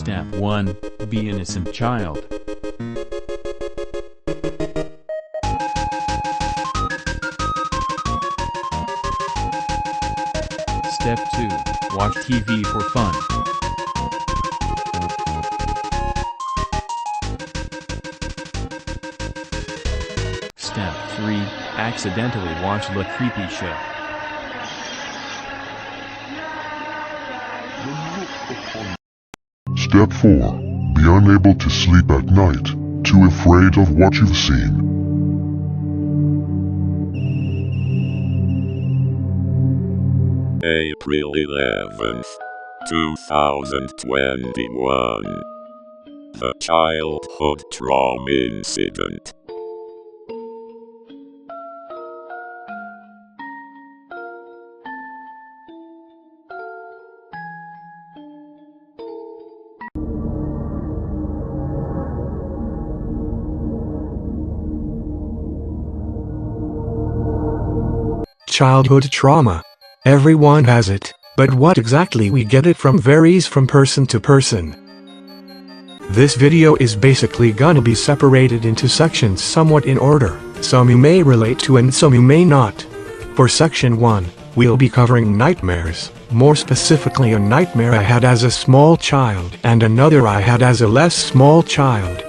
Step 1. Be innocent child. Step 2. Watch TV for fun. Step 3. Accidentally watch the creepy show. Step 4. Be unable to sleep at night, too afraid of what you've seen. April 11th, 2021. The childhood trauma incident. Childhood trauma. Everyone has it, but what exactly we get it from varies from person to person. This video is basically gonna be separated into sections somewhat in order. Some you may relate to and some you may not. For section 1, we'll be covering nightmares, more specifically a nightmare I had as a small child and another I had as a less small child.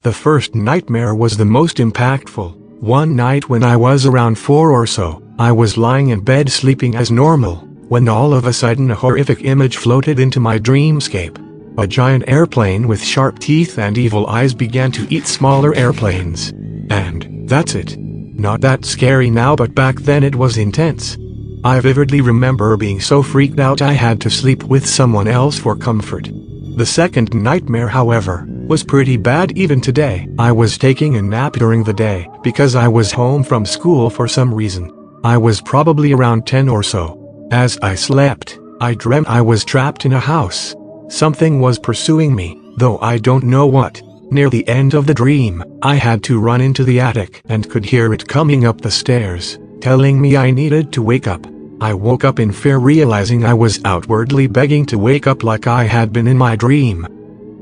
The first nightmare was the most impactful. One night when I was around 4 or so, I was lying in bed sleeping as normal, when all of a sudden a horrific image floated into my dreamscape. A giant airplane with sharp teeth and evil eyes began to eat smaller airplanes. And that's it. Not that scary now, but back then it was intense. I vividly remember being so freaked out I had to sleep with someone else for comfort. The second nightmare, however, was pretty bad even today. I was taking a nap during the day because I was home from school for some reason. I was probably around 10 or so. As I slept, I dreamt I was trapped in a house. Something was pursuing me, though I don't know what. Near the end of the dream, I had to run into the attic and could hear it coming up the stairs, telling me I needed to wake up. I woke up in fear, realizing I was outwardly begging to wake up like I had been in my dream.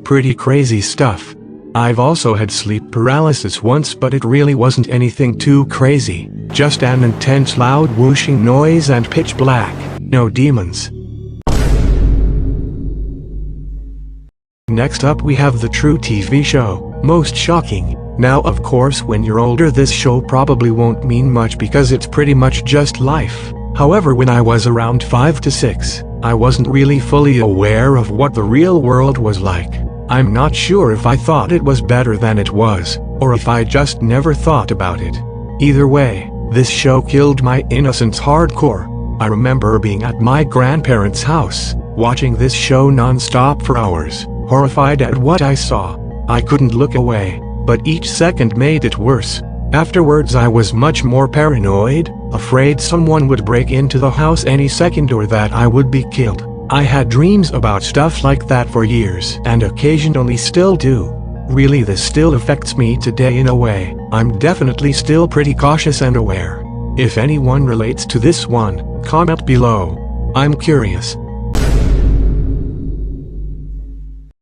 Pretty crazy stuff. I've also had sleep paralysis once, but it really wasn't anything too crazy. Just an intense loud whooshing noise and pitch black. No demons. Next up we have the true TV show, Most Shocking. Now of course when you're older this show probably won't mean much because it's pretty much just life. However, when I was around 5 to 6, I wasn't really fully aware of what the real world was like. I'm not sure if I thought it was better than it was, or if I just never thought about it. Either way, this show killed my innocence hardcore. I remember being at my grandparents' house, watching this show non-stop for hours, horrified at what I saw. I couldn't look away, but each second made it worse. Afterwards I was much more paranoid, afraid someone would break into the house any second or that I would be killed. I had dreams about stuff like that for years and occasionally still do. Really, this still affects me today in a way. I'm definitely still pretty cautious and aware. If anyone relates to this one, comment below. I'm curious.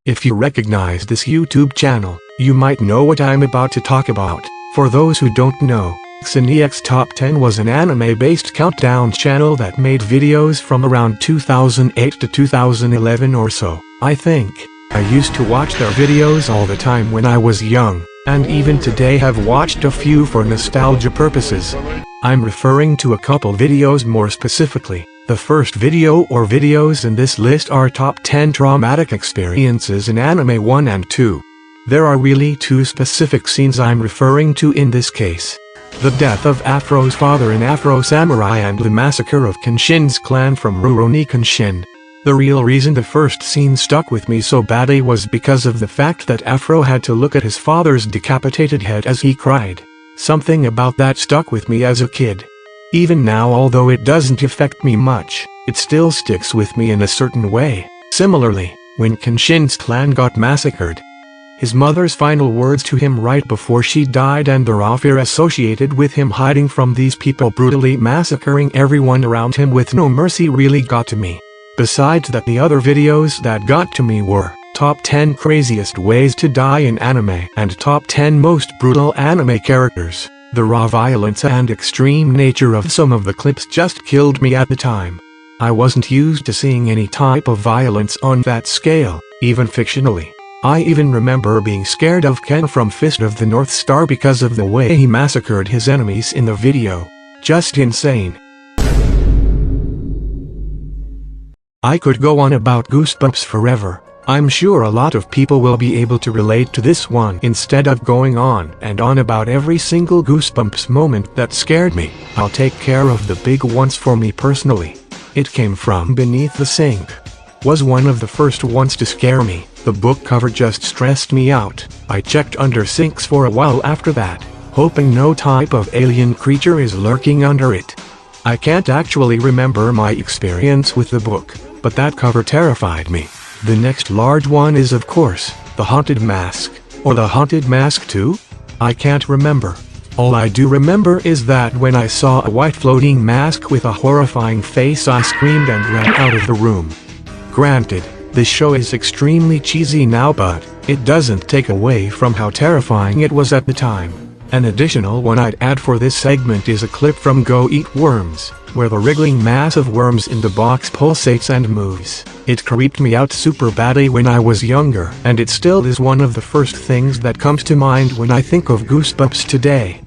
If you recognize this YouTube channel, you might know what I'm about to talk about. For those who don't know, Cinex Top 10 was an anime-based countdown channel that made videos from around 2008 to 2011 or so, I think. I used to watch their videos all the time when I was young, and even today have watched a few for nostalgia purposes. I'm referring to a couple videos more specifically. The first video or videos in this list are Top 10 Traumatic Experiences in Anime 1 and 2. There are really two specific scenes I'm referring to in this case. The death of Afro's father in Afro Samurai and the massacre of Kenshin's clan from Rurouni Kenshin. The real reason the first scene stuck with me so badly was because of the fact that Afro had to look at his father's decapitated head as he cried. Something about that stuck with me as a kid. Even now, although it doesn't affect me much, it still sticks with me in a certain way. Similarly, when Kenshin's clan got massacred, his mother's final words to him right before she died and the raw fear associated with him hiding from these people brutally massacring everyone around him with no mercy really got to me. Besides that, the other videos that got to me were top 10 craziest ways to die in anime and top 10 most brutal anime characters. The raw violence and extreme nature of some of the clips just killed me at the time. I wasn't used to seeing any type of violence on that scale, even fictionally. I even remember being scared of Ken from Fist of the North Star because of the way he massacred his enemies in the video. Just insane. I could go on about Goosebumps forever. I'm sure a lot of people will be able to relate to this one. Instead of going on and on about every single Goosebumps moment that scared me, I'll take care of the big ones for me personally. It came from beneath the sink. Was one of the first ones to scare me. The book cover just stressed me out. I checked under sinks for a while after that, hoping no type of alien creature is lurking under it. I can't actually remember my experience with the book, but that cover terrified me. The next large one is of course, the Haunted Mask. Or the Haunted Mask 2? I can't remember. All I do remember is that when I saw a white floating mask with a horrifying face, I screamed and ran out of the room. Granted, this show is extremely cheesy now, but it doesn't take away from how terrifying it was at the time. An additional one I'd add for this segment is a clip from Go Eat Worms, where the wriggling mass of worms in the box pulsates and moves. It creeped me out super badly when I was younger, and it still is one of the first things that comes to mind when I think of Goosebumps today.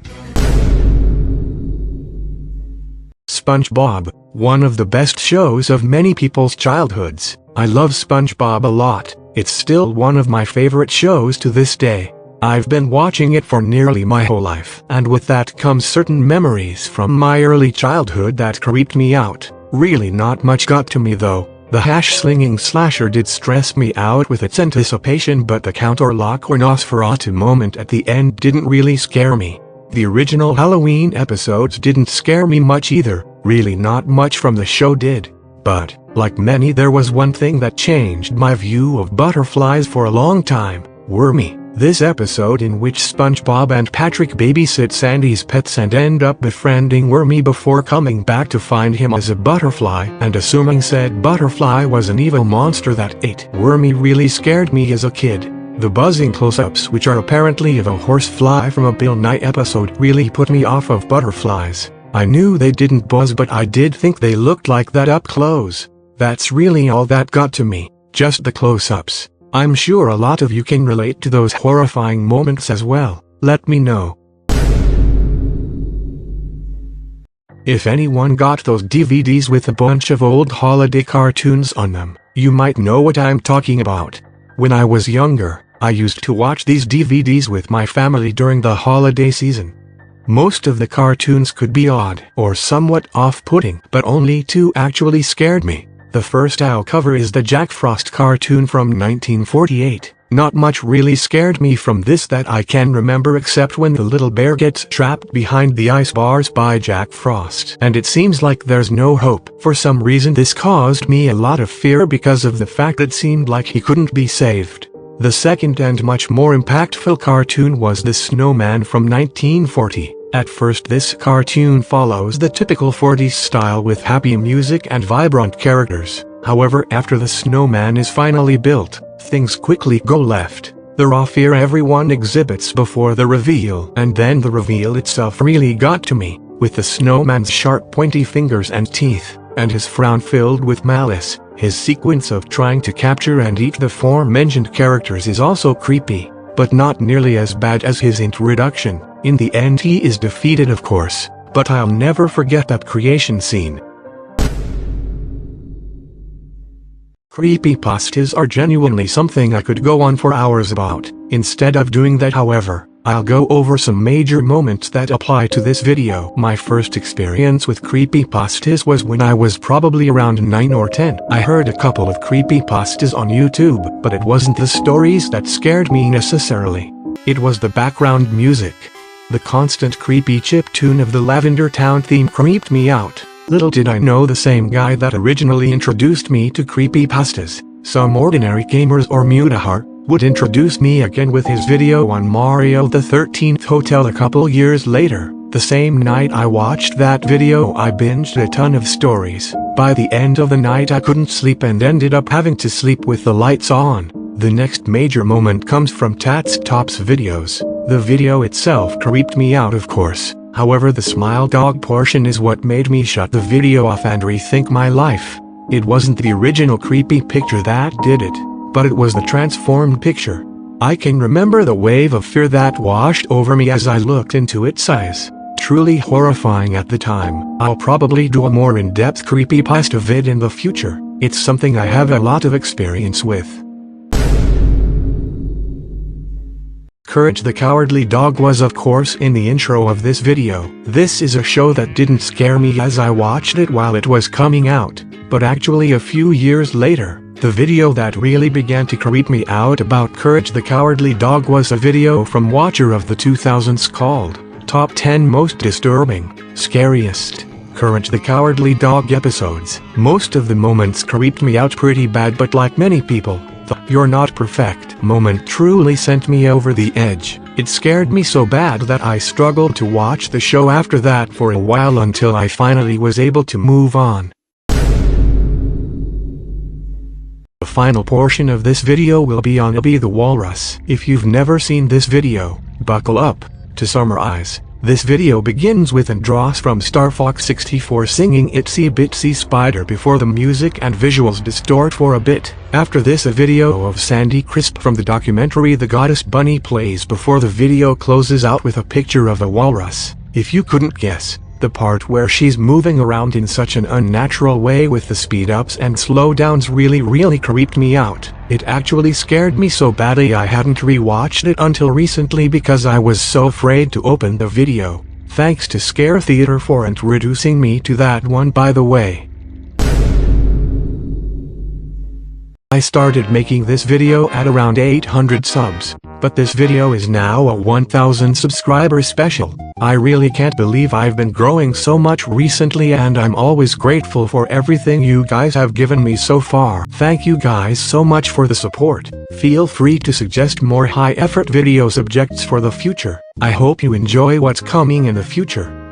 SpongeBob, one of the best shows of many people's childhoods. I love SpongeBob a lot. It's still one of my favorite shows to this day. I've been watching it for nearly my whole life, and with that comes certain memories from my early childhood that creeped me out. Really not much got to me though. The hash-slinging slasher did stress me out with its anticipation, but the Count Orlok or Nosferatu moment at the end didn't really scare me. The original Halloween episodes didn't scare me much either. Really not much from the show did. But, like many, there was one thing that changed my view of butterflies for a long time. Wormy. This episode in which SpongeBob and Patrick babysit Sandy's pets and end up befriending Wormy before coming back to find him as a butterfly and assuming said butterfly was an evil monster that ate Wormy really scared me as a kid. The buzzing close-ups, which are apparently of a horsefly from a Bill Nye episode, really put me off of butterflies. I knew they didn't buzz, but I did think they looked like that up close. That's really all that got to me, just the close-ups. I'm sure a lot of you can relate to those horrifying moments as well. Let me know. If anyone got those DVDs with a bunch of old holiday cartoons on them, you might know what I'm talking about. When I was younger, I used to watch these DVDs with my family during the holiday season. Most of the cartoons could be odd or somewhat off-putting, but only two actually scared me. The first I'll cover is the Jack Frost cartoon from 1948. Not much really scared me from this that I can remember, except when the little bear gets trapped behind the ice bars by Jack Frost and it seems like there's no hope. For some reason this caused me a lot of fear because of the fact it seemed like he couldn't be saved. The second and much more impactful cartoon was The Snowman from 1940. At first this cartoon follows the typical 40s style with happy music and vibrant characters. However, after the snowman is finally built, things quickly go left. The raw fear everyone exhibits before the reveal, and then the reveal itself really got to me, with the snowman's sharp pointy fingers and teeth, and his frown filled with malice. His sequence of trying to capture and eat the aforementioned characters is also creepy, but not nearly as bad as his introduction. In the end he is defeated of course, but I'll never forget that creation scene. Creepypastas are genuinely something I could go on for hours about. Instead of doing that, however, I'll go over some major moments that apply to this video. My first experience with creepypastas was when I was probably around 9 or 10. I heard a couple of creepypastas on YouTube, but it wasn't the stories that scared me necessarily. It was the background music. The constant creepy chiptune of the Lavender Town theme creeped me out. Little did I know the same guy that originally introduced me to creepypastas, some ordinary gamers or mutahar, would introduce me again with his video on Mario the 13th Hotel a couple years later. The same night I watched that video I binged a ton of stories. By the end of the night I couldn't sleep and ended up having to sleep with the lights on. The next major moment comes from Tats Top's videos. The video itself creeped me out, of course. However, the smile dog portion is what made me shut the video off and rethink my life. It wasn't the original creepy picture that did it, but it was the transformed picture. I can remember the wave of fear that washed over me as I looked into its eyes. Truly horrifying at the time. I'll probably do a more in-depth creepypasta vid in the future. It's something I have a lot of experience with. Courage the Cowardly Dog was of course in the intro of this video. This is a show that didn't scare me as I watched it while it was coming out, but actually a few years later. The video that really began to creep me out about Courage the Cowardly Dog was a video from Watcher of the 2000s called Top 10 Most Disturbing, Scariest, Courage the Cowardly Dog Episodes. Most of the moments creeped me out pretty bad, but like many people, the "you're not perfect" moment truly sent me over the edge. It scared me so bad that I struggled to watch the show after that for a while until I finally was able to move on. The final portion of this video will be on the Walrus. If you've never seen this video, buckle up. To summarize, this video begins with Andros from Star Fox 64 singing Itsy Bitsy Spider before the music and visuals distort for a bit. After this, a video of Sandy Crisp from the documentary The Goddess Bunny plays before the video closes out with a picture of a walrus. If you couldn't guess, the part where she's moving around in such an unnatural way with the speed ups and slow downs really creeped me out. It actually scared me so badly I hadn't rewatched it until recently because I was so afraid to open the video. Thanks to Scare Theater for introducing me to that one, by the way. I started making this video at around 800 subs, but this video is now a 1000 subscriber special. I really can't believe I've been growing so much recently, and I'm always grateful for everything you guys have given me so far. Thank you guys so much for the support. Feel free to suggest more high-effort video subjects for the future. I hope you enjoy what's coming in the future.